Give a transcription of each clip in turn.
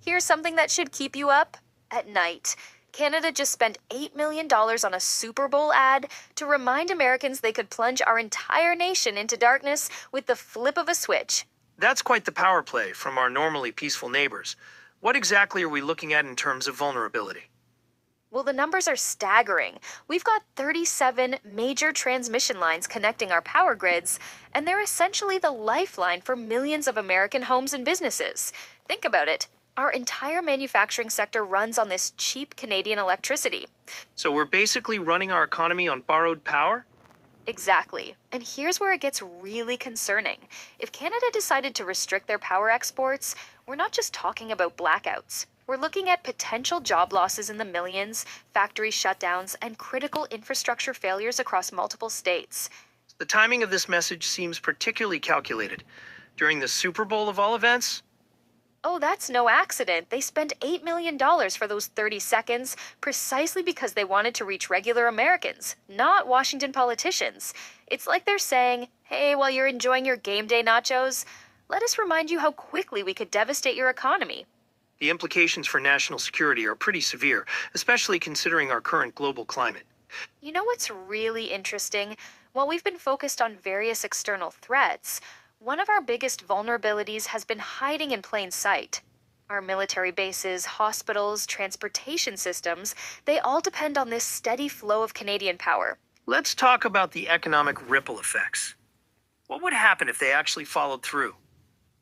Here's something that should keep you up at night. Canada just spent $8 million dollars on a Super Bowl ad to remind Americans they could plunge our entire nation into darkness with the flip of a switch. That's quite the power play from our normally peaceful neighbors. What exactly are we looking at in terms of vulnerability? Well, the numbers are staggering. We've got 37 major transmission lines connecting our power grids, and they're essentially the lifeline for millions of American homes and businesses. Think about it. Our entire manufacturing sector runs on this cheap Canadian electricity. So we're basically running our economy on borrowed power? Exactly. And here's where it gets really concerning. If Canada decided to restrict their power exports, we're not just talking about blackouts. We're looking at potential job losses in the millions, factory shutdowns, and critical infrastructure failures across multiple states. The timing of this message seems particularly calculated. During the Super Bowl of all events? Oh, that's no accident. They spent $8 million dollars for those 30 seconds precisely because they wanted to reach regular Americans, not Washington politicians. It's like they're saying, hey, while you're enjoying your game day nachos, let us remind you how quickly we could devastate your economy. The implications for national security are pretty severe, especially considering our current global climate. You know what's really interesting? While we've been focused on various external threats, one of our biggest vulnerabilities has been hiding in plain sight. Our military bases, hospitals, transportation systems, they all depend on this steady flow of Canadian power. Let's talk about the economic ripple effects. What would happen if they actually followed through?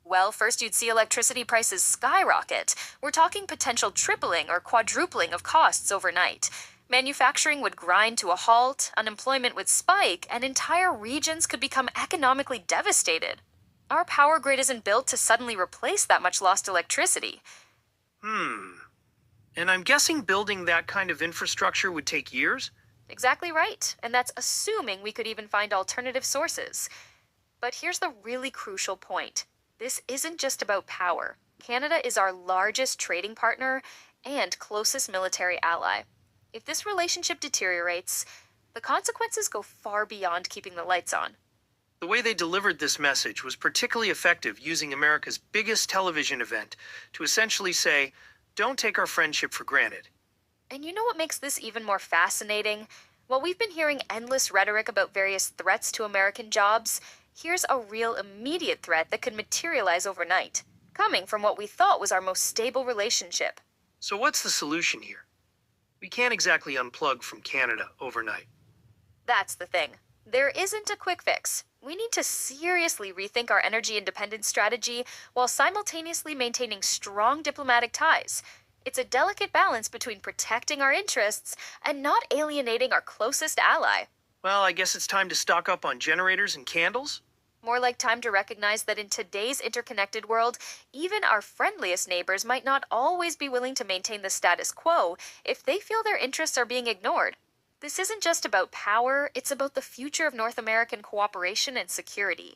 Well, first you'd see electricity prices skyrocket. We're talking potential tripling or quadrupling of costs overnight. Manufacturing would grind to a halt, unemployment would spike, and entire regions could become economically devastated. Our power grid isn't built to suddenly replace that much lost electricity. And I'm guessing building that kind of infrastructure would take years? Exactly right, and that's assuming we could even find alternative sources. But here's the really crucial point. This isn't just about power. Canada is our largest trading partner and closest military ally. If this relationship deteriorates, the consequences go far beyond keeping the lights on. The way they delivered this message was particularly effective, using America's biggest television event to essentially say, don't take our friendship for granted. And you know what makes this even more fascinating? While we've been hearing endless rhetoric about various threats to American jobs, here's a real immediate threat that could materialize overnight, coming from what we thought was our most stable relationship. So what's the solution here? We can't exactly unplug from Canada overnight. That's the thing. There isn't a quick fix. We need to seriously rethink our energy independence strategy while simultaneously maintaining strong diplomatic ties. It's a delicate balance between protecting our interests and not alienating our closest ally. Well, I guess it's time to stock up on generators and candles? More like time to recognize that in today's interconnected world, even our friendliest neighbors might not always be willing to maintain the status quo if they feel their interests are being ignored. This isn't just about power, it's about the future of North American cooperation and security.